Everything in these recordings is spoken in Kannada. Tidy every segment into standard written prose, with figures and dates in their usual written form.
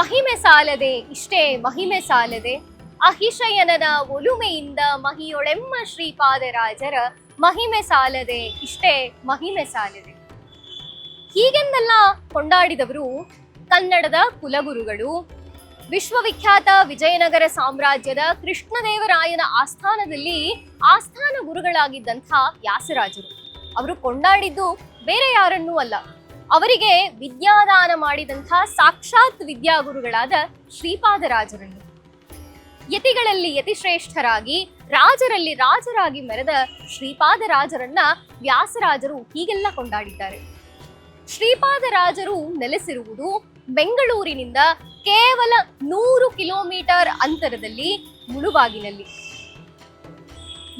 ಮಹಿಮೆ ಸಾಲದೆ ಇಷ್ಟೇ ಮಹಿಮೆ ಸಾಲದೆ ಅಹಿಶಯನನ ಒಲುಮೆಯಿಂದ ಮಹಿಯೊಳೆಮ್ಮ ಶ್ರೀಪಾದರಾಜರ ಮಹಿಮೆ ಸಾಲದೆ ಇಷ್ಟೇ ಮಹಿಮೆ ಸಾಲದೆ. ಹೀಗೆಂದೆಲ್ಲ ಕೊಂಡಾಡಿದವರು ಕನ್ನಡದ ಕುಲಗುರುಗಳು, ವಿಶ್ವವಿಖ್ಯಾತ ವಿಜಯನಗರ ಸಾಮ್ರಾಜ್ಯದ ಕೃಷ್ಣದೇವರಾಯನ ಆಸ್ಥಾನದಲ್ಲಿ ಆಸ್ಥಾನ ಗುರುಗಳಾಗಿದ್ದಂಥ ವ್ಯಾಸರಾಜರು. ಅವರು ಕೊಂಡಾಡಿದ್ದು ಬೇರೆ ಯಾರನ್ನೂ ಅಲ್ಲ, ಅವರಿಗೆ ವಿದ್ಯಾದಾನ ಮಾಡಿದಂಥ ಸಾಕ್ಷಾತ್ ವಿದ್ಯಾಗುರುಗಳಾದ ಶ್ರೀಪಾದರಾಜರನ್ನು. ಯತಿಗಳಲ್ಲಿ ಯತಿಶ್ರೇಷ್ಠರಾಗಿ ರಾಜರಲ್ಲಿ ರಾಜರಾಗಿ ಮೆರೆದ ಶ್ರೀಪಾದರಾಜರನ್ನ ವ್ಯಾಸರಾಜರು ಹೀಗೆಲ್ಲ ಕೊಂಡಾಡಿದ್ದಾರೆ. ಶ್ರೀಪಾದರಾಜರು ನೆಲೆಸಿರುವುದು ಬೆಂಗಳೂರಿನಿಂದ ಕೇವಲ 100 ಕಿಲೋಮೀಟರ್ ಅಂತರದಲ್ಲಿ ಮುಳುಬಾಗಿಲಲ್ಲಿ.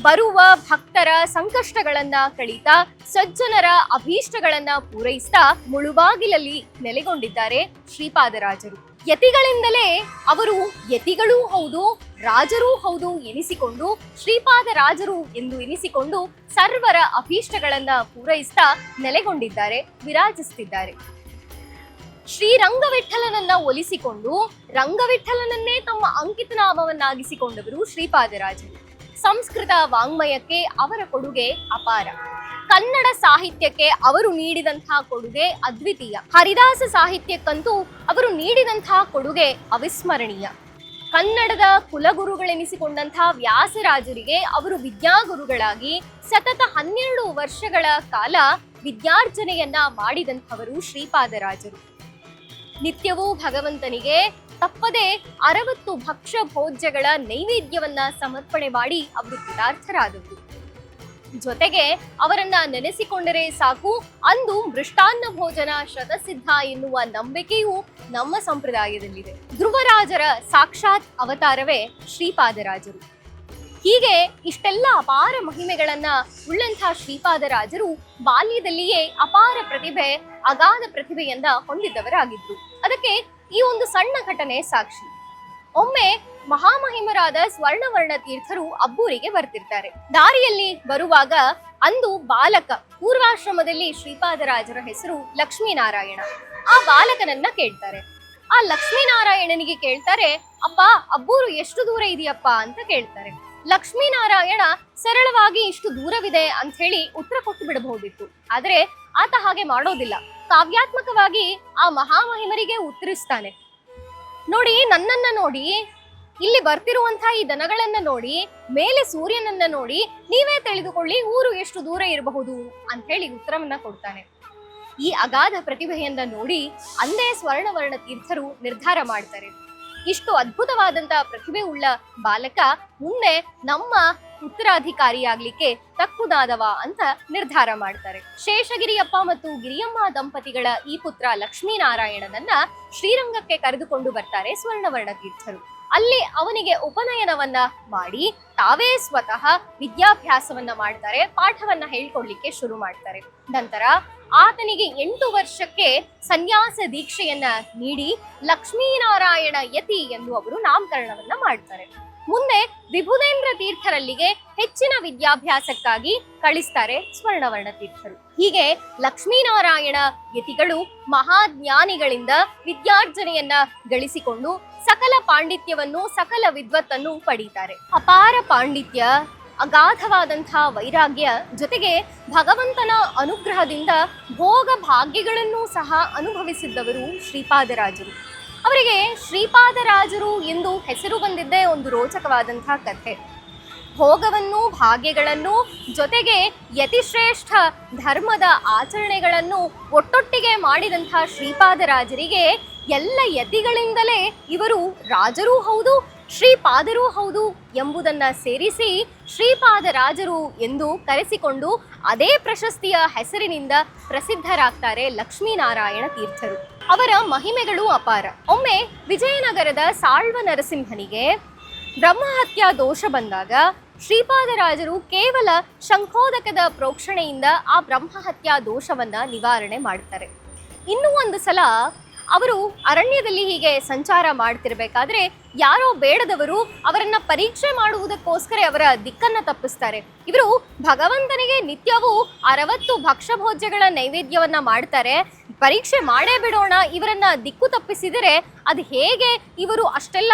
ಬರುವ ಭಕ್ತರ ಸಂಕಷ್ಟಗಳನ್ನ ಕಳೀತಾ, ಸಜ್ಜನರ ಅಭೀಷ್ಟಗಳನ್ನ ಪೂರೈಸ್ತಾ ಮುಳುಬಾಗಿಲಲ್ಲಿ ನೆಲೆಗೊಂಡಿದ್ದಾರೆ ಶ್ರೀಪಾದರಾಜರು. ಯತಿಗಳಿಂದಲೇ ಅವರು ಯತಿಗಳೂ ಹೌದು, ರಾಜರೂ ಹೌದು ಎನಿಸಿಕೊಂಡು ಶ್ರೀಪಾದರಾಜರು ಎಂದು ಎನಿಸಿಕೊಂಡು ಸರ್ವರ ಅಭೀಷ್ಟಗಳನ್ನ ಪೂರೈಸ್ತಾ ನೆಲೆಗೊಂಡಿದ್ದಾರೆ, ವಿರಾಜಿಸುತ್ತಿದ್ದಾರೆ. ಶ್ರೀರಂಗವಿಠಲನನ್ನ ಒಲಿಸಿಕೊಂಡು ರಂಗವಿಠಲನನ್ನೇ ತಮ್ಮ ಅಂಕಿತ ನಾಮವನ್ನಾಗಿಸಿಕೊಂಡವರು ಶ್ರೀಪಾದರಾಜರು. ಸಂಸ್ಕೃತ ವಾಂಗ್ಮಯಕ್ಕೆ ಅವರ ಕೊಡುಗೆ ಅಪಾರ. ಕನ್ನಡ ಸಾಹಿತ್ಯಕ್ಕೆ ಅವರು ನೀಡಿದಂತಹ ಕೊಡುಗೆ ಅದ್ವಿತೀಯ. ಹರಿದಾಸ ಸಾಹಿತ್ಯಕ್ಕಂತೂ ಅವರು ನೀಡಿದಂತಹ ಕೊಡುಗೆ ಅವಿಸ್ಮರಣೀಯ. ಕನ್ನಡದ ಕುಲಗುರುಗಳೆನಿಸಿಕೊಂಡಂತಹ ವ್ಯಾಸರಾಜರಿಗೆ ಅವರು ವಿದ್ಯಾಗುರುಗಳಾಗಿ ಸತತ 12 ವರ್ಷಗಳ ಕಾಲ ವಿದ್ಯಾರ್ಜನೆಯನ್ನ ಮಾಡಿದಂಥವರು ಶ್ರೀಪಾದರಾಜರು. ನಿತ್ಯವೂ ಭಗವಂತನಿಗೆ ತಪ್ಪದೆ 60 ಭಕ್ಷ್ಯ ಭೋಜ್ಯಗಳ ನೈವೇದ್ಯವನ್ನ ಸಮರ್ಪಣೆ ಮಾಡಿ ಅವರು ಕೃತಾರ್ಥರಾದವರು. ಜೊತೆಗೆ ಅವರನ್ನ ನೆನೆಸಿಕೊಂಡರೆ ಸಾಕು, ಅಂದು ಮೃಷ್ಟಾನ್ನ ಭೋಜನ ಶತಸಿದ್ಧ ಎನ್ನುವ ನಂಬಿಕೆಯೂ ನಮ್ಮ ಸಂಪ್ರದಾಯದಲ್ಲಿದೆ. ಧ್ರುವರಾಜರ ಸಾಕ್ಷಾತ್ ಅವತಾರವೇ ಶ್ರೀಪಾದರಾಜರು. ಹೀಗೆ ಇಷ್ಟೆಲ್ಲ ಅಪಾರ ಮಹಿಮೆಗಳನ್ನ ಉಳ್ಳಂಥ ಶ್ರೀಪಾದರಾಜರು ಬಾಲ್ಯದಲ್ಲಿಯೇ ಅಪಾರ ಪ್ರತಿಭೆ, ಅಗಾಧ ಪ್ರತಿಭೆಯನ್ನ ಹೊಂದಿದ್ದವರಾಗಿದ್ರು. ಅದಕ್ಕೆ ಈ ಒಂದು ಸಣ್ಣ ಘಟನೆ ಸಾಕ್ಷಿ. ಒಮ್ಮೆ ಮಹಾಮಹಿಮರಾದ ಸ್ವರ್ಣವರ್ಣ ತೀರ್ಥರು ಅಬ್ಬೂರಿಗೆ ಬರ್ತಿರ್ತಾರೆ. ದಾರಿಯಲ್ಲಿ ಬರುವಾಗ ಅಂದು ಬಾಲಕ, ಪೂರ್ವಾಶ್ರಮದಲ್ಲಿ ಶ್ರೀಪಾದರಾಜರ ಹೆಸರು ಲಕ್ಷ್ಮೀನಾರಾಯಣ, ಆ ಬಾಲಕನನ್ನ ಕೇಳ್ತಾರೆ. ಆ ಲಕ್ಷ್ಮೀನಾರಾಯಣನಿಗೆ ಕೇಳ್ತಾರೆ, ಅಪ್ಪ ಅಬ್ಬೂರು ಎಷ್ಟು ದೂರ ಇದೆಯಪ್ಪ ಅಂತ ಕೇಳ್ತಾರೆ. ಲಕ್ಷ್ಮೀನಾರಾಯಣ ಸರಳವಾಗಿ ಇಷ್ಟು ದೂರವಿದೆ ಅಂತ ಹೇಳಿ ಉತ್ತರ ಕೊಟ್ಟು ಬಿಡಬಹುದಿತ್ತು. ಆದ್ರೆ ಆತ ಹಾಗೆ ಮಾಡೋದಿಲ್ಲ. ಕಾವ್ಯಾತ್ಮಕವಾಗಿ ಆ ಮಹಾಮಹಿಮರಿಗೆ ಉತ್ತರಿಸ್ತಾನೆ. ನೋಡಿ, ನನ್ನನ್ನ ನೋಡಿ, ಇಲ್ಲಿ ಬರ್ತಿರುವಂತಹ ಈ ದನಗಳನ್ನ ನೋಡಿ, ಮೇಲೆ ಸೂರ್ಯನನ್ನ ನೋಡಿ, ನೀವೇ ತಿಳಿದುಕೊಳ್ಳಿ ಊರು ಎಷ್ಟು ದೂರ ಇರಬಹುದು ಅಂತ ಹೇಳಿ ಉತ್ತರವನ್ನ ಕೊಡ್ತಾನೆ. ಈ ಅಗಾಧ ಪ್ರತಿಭೆಯನ್ನ ನೋಡಿ ಅಂದೇ ಸ್ವರ್ಣವರ್ಣ ತೀರ್ಥರು ನಿರ್ಧಾರ ಮಾಡ್ತಾರೆ, ಇಷ್ಟು ಅದ್ಭುತವಾದಂತಹ ಪ್ರತಿಭೆ ಉಳ್ಳ ಬಾಲಕ ಮುಂದೆ ನಮ್ಮ ಉತ್ತರಾಧಿಕಾರಿಯಾಗ್ಲಿಕ್ಕೆ ತಕ್ಕುದಾದವ ಅಂತ ನಿರ್ಧಾರ ಮಾಡ್ತಾರೆ. ಶೇಷಗಿರಿಯಪ್ಪ ಮತ್ತು ಗಿರಿಯಮ್ಮ ದಂಪತಿಗಳ ಈ ಪುತ್ರ ಲಕ್ಷ್ಮೀನಾರಾಯಣನನ್ನ ಶ್ರೀರಂಗಕ್ಕೆ ಕರೆದುಕೊಂಡು ಬರ್ತಾರೆ ಸ್ವರ್ಣವರ್ಣ ತೀರ್ಥರು. ಅಲ್ಲಿ ಅವನಿಗೆ ಉಪನಯನವನ್ನ ಮಾಡಿ ತಾವೇ ಸ್ವತಃ ವಿದ್ಯಾಭ್ಯಾಸವನ್ನ ಮಾಡ್ತಾರೆ, ಪಾಠವನ್ನ ಹೇಳ್ಕೊಡ್ಲಿಕ್ಕೆ ಶುರು ಮಾಡ್ತಾರೆ. ನಂತರ ಆತನಿಗೆ 8 ವರ್ಷಕ್ಕೆ ಸನ್ಯಾಸ ದೀಕ್ಷೆಯನ್ನ ನೀಡಿ ಲಕ್ಷ್ಮೀನಾರಾಯಣ ಯತಿ ಎಂದು ಅವರು ನಾಮಕರಣವನ್ನ ಮಾಡ್ತಾರೆ. ಮುಂದೆ ವಿಭುಧೇಂದ್ರ ತೀರ್ಥರಲ್ಲಿಗೆ ಹೆಚ್ಚಿನ ವಿದ್ಯಾಭ್ಯಾಸಕ್ಕಾಗಿ ಕಳಿಸ್ತಾರೆ ಸ್ವರ್ಣವರ್ಣ ತೀರ್ಥರು. ಹೀಗೆ ಲಕ್ಷ್ಮೀನಾರಾಯಣ ಯತಿಗಳು ಮಹಾಜ್ಞಾನಿಗಳಿಂದ ವಿದ್ಯಾರ್ಜನೆಯನ್ನ ಗಳಿಸಿಕೊಂಡು ಸಕಲ ಪಾಂಡಿತ್ಯವನ್ನು, ಸಕಲ ವಿದ್ವತ್ತನ್ನು ಪಡೀತಾರೆ. ಅಪಾರ ಪಾಂಡಿತ್ಯ, ಅಗಾಧವಾದಂತಹ ವೈರಾಗ್ಯ, ಜೊತೆಗೆ ಭಗವಂತನ ಅನುಗ್ರಹದಿಂದ ಭೋಗ ಭಾಗ್ಯಗಳನ್ನೂ ಸಹ ಅನುಭವಿಸಿದ್ದವರು ಶ್ರೀಪಾದರಾಜರು. ಅವರಿಗೆ ಶ್ರೀಪಾದರಾಜರು ಎಂದು ಹೆಸರು ಬಂದಿದ್ದೇ ಒಂದು ರೋಚಕವಾದಂತಹ ಕಥೆ. ಭೋಗವನ್ನು, ಭಾಗ್ಯಗಳನ್ನು, ಜೊತೆಗೆ ಯತಿಶ್ರೇಷ್ಠ ಧರ್ಮದ ಆಚರಣೆಗಳನ್ನು ಒಟ್ಟೊಟ್ಟಿಗೆ ಮಾಡಿದಂತಹ ಶ್ರೀಪಾದರಾಜರಿಗೆ ಎಲ್ಲ ಯತಿಗಳಿಂದಲೇ ಇವರು ರಾಜರೂ ಹೌದು, ಶ್ರೀಪಾದರೂ ಹೌದು ಎಂಬುದನ್ನ ಸೇರಿಸಿ ಶ್ರೀಪಾದರಾಜರು ಎಂದು ಕರೆಸಿಕೊಂಡು ಅದೇ ಪ್ರಶಸ್ತಿಯ ಹೆಸರಿನಿಂದ ಪ್ರಸಿದ್ಧರಾಗ್ತಾರೆ ಲಕ್ಷ್ಮೀನಾರಾಯಣ ತೀರ್ಥರು. ಅವರ ಮಹಿಮೆಗಳು ಅಪಾರ. ಒಮ್ಮೆ ವಿಜಯನಗರದ ಸಾಳ್ವ ನರಸಿಂಹನಿಗೆ ಬ್ರಹ್ಮಹತ್ಯಾ ದೋಷ ಬಂದಾಗ ಶ್ರೀಪಾದರಾಜರು ಕೇವಲ ಶಂಖೋದಕದ ಪ್ರೋಕ್ಷಣೆಯಿಂದ ಆ ಬ್ರಹ್ಮಹತ್ಯಾ ದೋಷವನ್ನ ನಿವಾರಣೆ ಮಾಡ್ತಾರೆ. ಇನ್ನೂ ಒಂದು ಸಲ ಅವರು ಅರಣ್ಯದಲ್ಲಿ ಹೀಗೆ ಸಂಚಾರ ಮಾಡ್ತಿರ್ಬೇಕಾದ್ರೆ ಯಾರೋ ಬೇಡದವರು ಅವರನ್ನ ಪರೀಕ್ಷೆ ಮಾಡುವುದಕ್ಕೋಸ್ಕರ ಅವರ ದಿಕ್ಕನ್ನ ತಪ್ಪಿಸ್ತಾರೆ. ಇವರು ಭಗವಂತನಿಗೆ ನಿತ್ಯವೂ 60 ಭಕ್ಷ್ಯಭೋಜ್ಯಗಳ ನೈವೇದ್ಯವನ್ನ ಮಾಡ್ತಾರೆ. ಪರೀಕ್ಷೆ ಮಾಡೇ ಬಿಡೋಣ, ಇವರನ್ನ ದಿಕ್ಕು ತಪ್ಪಿಸಿದರೆ ಅದು ಹೇಗೆ ಇವರು ಅಷ್ಟೆಲ್ಲ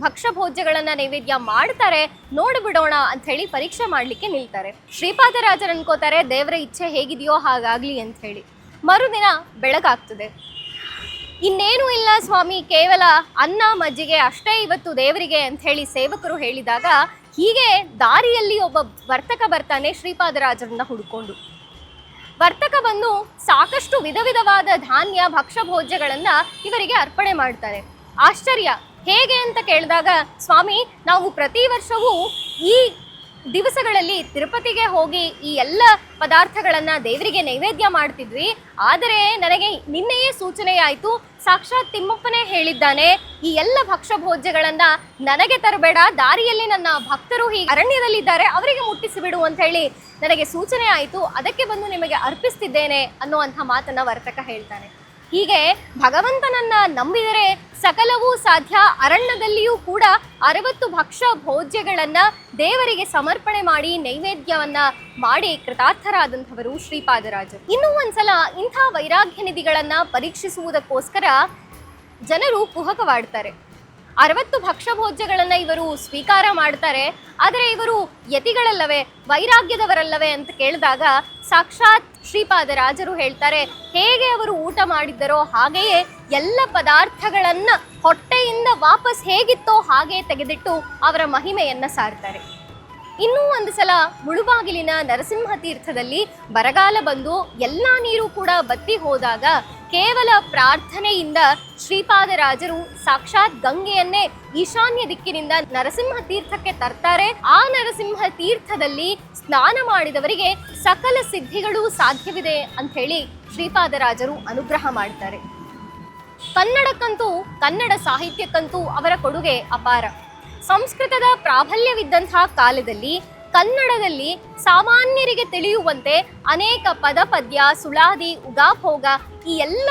ಭಕ್ಷ್ಯಭೋಜ್ಯಗಳನ್ನ ನೈವೇದ್ಯ ಮಾಡ್ತಾರೆ ನೋಡ್ಬಿಡೋಣ ಅಂತ ಹೇಳಿ ಪರೀಕ್ಷೆ ಮಾಡ್ಲಿಕ್ಕೆ ನಿಲ್ತಾರೆ. ಶ್ರೀಪಾದರಾಜರು ಅನ್ಕೋತಾರೆ ದೇವರ ಇಚ್ಛೆ ಹೇಗಿದೆಯೋ ಹಾಗಾಗ್ಲಿ ಅಂತ ಹೇಳಿ. ಮರುದಿನ ಬೆಳಗಾಗ್ತದೆ. ಇನ್ನೇನು ಇಲ್ಲ ಸ್ವಾಮಿ, ಕೇವಲ ಅನ್ನ ಮಜ್ಜಿಗೆ ಅಷ್ಟೇ ಇವತ್ತು ದೇವರಿಗೆ ಅಂತ ಹೇಳಿ ಸೇವಕರು ಹೇಳಿದಾಗ ಹೀಗೆ ದಾರಿಯಲ್ಲಿ ಒಬ್ಬ ವರ್ತಕ ಬರ್ತಾನೆ ಶ್ರೀಪಾದರಾಜರನ್ನ ಹುಡ್ಕೊಂಡು. ವರ್ತಕ ಬಂದು ಸಾಕಷ್ಟು ವಿಧ ವಿಧವಾದ ಧಾನ್ಯ ಭಕ್ಷ್ಯಭೋಜ್ಯಗಳನ್ನ ಇವರಿಗೆ ಅರ್ಪಣೆ ಮಾಡ್ತಾರೆ. ಆಶ್ಚರ್ಯ, ಹೇಗೆ ಅಂತ ಕೇಳಿದಾಗ, ಸ್ವಾಮಿ ನಾವು ಪ್ರತಿ ವರ್ಷವೂ ಈ ದಿವಸಗಳಲ್ಲಿ ತಿರುಪತಿಗೆ ಹೋಗಿ ಈ ಎಲ್ಲ ಪದಾರ್ಥಗಳನ್ನ ದೇವರಿಗೆ ನೈವೇದ್ಯ ಮಾಡ್ತಿದ್ವಿ. ಆದರೆ ನನಗೆ ನಿನ್ನೆಯೇ ಸೂಚನೆ ಆಯಿತು, ಸಾಕ್ಷಾತ್ ತಿಮ್ಮಪ್ಪನೇ ಹೇಳಿದ್ದಾನೆ ಈ ಎಲ್ಲ ಭಕ್ಷ್ಯಭೋಜ್ಯಗಳನ್ನ ನನಗೆ ತರಬೇಡ, ದಾರಿಯಲ್ಲಿ ನನ್ನ ಭಕ್ತರು ಹೀಗೆ ಅರಣ್ಯದಲ್ಲಿದ್ದಾರೆ ಅವರಿಗೆ ಮುಟ್ಟಿಸಿಬಿಡು ಅಂತ ಹೇಳಿ ನನಗೆ ಸೂಚನೆ ಆಯಿತು, ಅದಕ್ಕೆ ಬಂದು ನಿಮಗೆ ಅರ್ಪಿಸ್ತಿದ್ದೇನೆ ಅನ್ನುವಂಥ ಮಾತನ್ನ ವರ್ತಕ ಹೇಳ್ತಾನೆ. ಹೀಗೆ ಭಗವಂತನನ್ನ ನಂಬಿದರೆ ಸಕಲವೂ ಸಾಧ್ಯ. ಅರಣ್ಯದಲ್ಲಿಯೂ ಕೂಡ 60 ಭಕ್ಷ್ಯ ಭೋಜ್ಯಗಳನ್ನ ದೇವರಿಗೆ ಸಮರ್ಪಣೆ ಮಾಡಿ ನೈವೇದ್ಯವನ್ನ ಮಾಡಿ ಕೃತಾರ್ಥರಾದಂಥವರು ಶ್ರೀಪಾದರಾಜರು. ಇನ್ನೂ ಒಂದ್ಸಲ ಇಂಥ ವೈರಾಗ್ಯ ನಿಧಿಗಳನ್ನ ಪರೀಕ್ಷಿಸುವುದಕ್ಕೋಸ್ಕರ ಜನರು ಕುಹಕವಾಡ್ತಾರೆ. 60 ಭಕ್ಷ್ಯಭೋಜ್ಯಗಳನ್ನ ಇವರು ಸ್ವೀಕಾರ ಮಾಡ್ತಾರೆ. ಆದರೆ ಇವರು ಯತಿಗಳಲ್ಲವೇ, ವೈರಾಗ್ಯದವರಲ್ಲವೇ ಅಂತ ಕೇಳಿದಾಗ ಸಾಕ್ಷಾತ್ ಶ್ರೀಪಾದರಾಜರು ಹೇಳ್ತಾರೆ, ಹೇಗೆ ಅವರು ಊಟ ಮಾಡಿದ್ದರೋ ಹಾಗೆಯೇ ಎಲ್ಲ ಪದಾರ್ಥಗಳನ್ನ ಹೊಟ್ಟೆಯಿಂದ ವಾಪಸ್ ಹೇಗಿತ್ತೋ ಹಾಗೆ ತೆಗೆದಿಟ್ಟು ಅವರ ಮಹಿಮೆಯನ್ನ ಸಾರ್ತಾರೆ. ಇನ್ನೂ ಒಂದು ಸಲ ಮುಳುಬಾಗಿಲಿನ ನರಸಿಂಹ ತೀರ್ಥದಲ್ಲಿ ಬರಗಾಲ ಬಂದು ಎಲ್ಲ ನೀರು ಕೂಡ ಬತ್ತಿ ಹೋದಾಗ ಕೇವಲ ಪ್ರಾರ್ಥನೆಯಿಂದ ಶ್ರೀಪಾದರಾಜರು ಸಾಕ್ಷಾತ್ ಗಂಗೆಯನ್ನೇ ಈಶಾನ್ಯ ದಿಕ್ಕಿನಿಂದ ನರಸಿಂಹ ತೀರ್ಥಕ್ಕೆ ತರ್ತಾರೆ. ಆ ನರಸಿಂಹ ತೀರ್ಥದಲ್ಲಿ ಸ್ನಾನ ಮಾಡಿದವರಿಗೆ ಸಕಲ ಸಿದ್ಧಿಗಳು ಸಾಧ್ಯವಿದೆ ಅಂತ ಹೇಳಿ ಶ್ರೀಪಾದರಾಜರು ಅನುಗ್ರಹ ಮಾಡ್ತಾರೆ. ಕನ್ನಡಕ್ಕಂತೂ, ಕನ್ನಡ ಸಾಹಿತ್ಯಕ್ಕಂತೂ ಅವರ ಕೊಡುಗೆ ಅಪಾರ. ಸಂಸ್ಕೃತದ ಪ್ರಾಬಲ್ಯವಿದ್ದಂತಹ ಕಾಲದಲ್ಲಿ ಕನ್ನಡದಲ್ಲಿ ಸಾಮಾನ್ಯರಿಗೆ ತಿಳಿಯುವಂತೆ ಅನೇಕ ಪದಪದ್ಯ, ಸುಳಾದಿ, ಉಗಾಭೋಗ ಈ ಎಲ್ಲ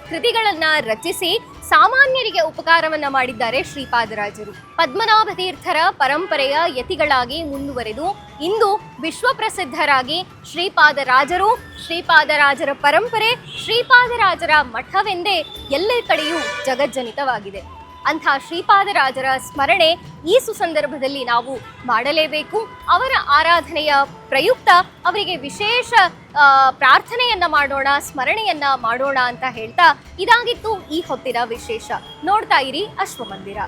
ಕೃತಿಗಳನ್ನ ರಚಿಸಿ ಸಾಮಾನ್ಯರಿಗೆ ಉಪಕಾರವನ್ನ ಮಾಡಿದ್ದಾರೆ ಶ್ರೀಪಾದರಾಜರು. ಪದ್ಮನಾಭ ತೀರ್ಥರ ಪರಂಪರೆಯ ಯತಿಗಳಾಗಿ ಮುಂದುವರೆದು ಇಂದು ವಿಶ್ವಪ್ರಸಿದ್ಧರಾಗಿ ಶ್ರೀಪಾದರಾಜರು, ಶ್ರೀಪಾದರಾಜರ ಪರಂಪರೆ, ಶ್ರೀಪಾದರಾಜರ ಮಠವೆಂದೇ ಎಲ್ಲ ಕಡೆಯೂ ಜಗಜ್ಜನಿತವಾಗಿದೆ. ಅಂಥ ಶ್ರೀಪಾದರಾಜರ ಸ್ಮರಣೆ ಈ ಸುಸಂದರ್ಭದಲ್ಲಿ ನಾವು ಮಾಡಲೇಬೇಕು. ಅವರ ಆರಾಧನೆಯ ಪ್ರಯುಕ್ತ ಅವರಿಗೆ ವಿಶೇಷ ಪ್ರಾರ್ಥನೆಯನ್ನ ಮಾಡೋಣ, ಸ್ಮರಣೆಯನ್ನ ಮಾಡೋಣ ಅಂತ ಹೇಳ್ತಾ ಇದಾಗಿತ್ತು ಈ ಹೊತ್ತಿನ ವಿಶೇಷ. ನೋಡ್ತಾ ಇರಿ ಅಶ್ವಮಂದಿರ.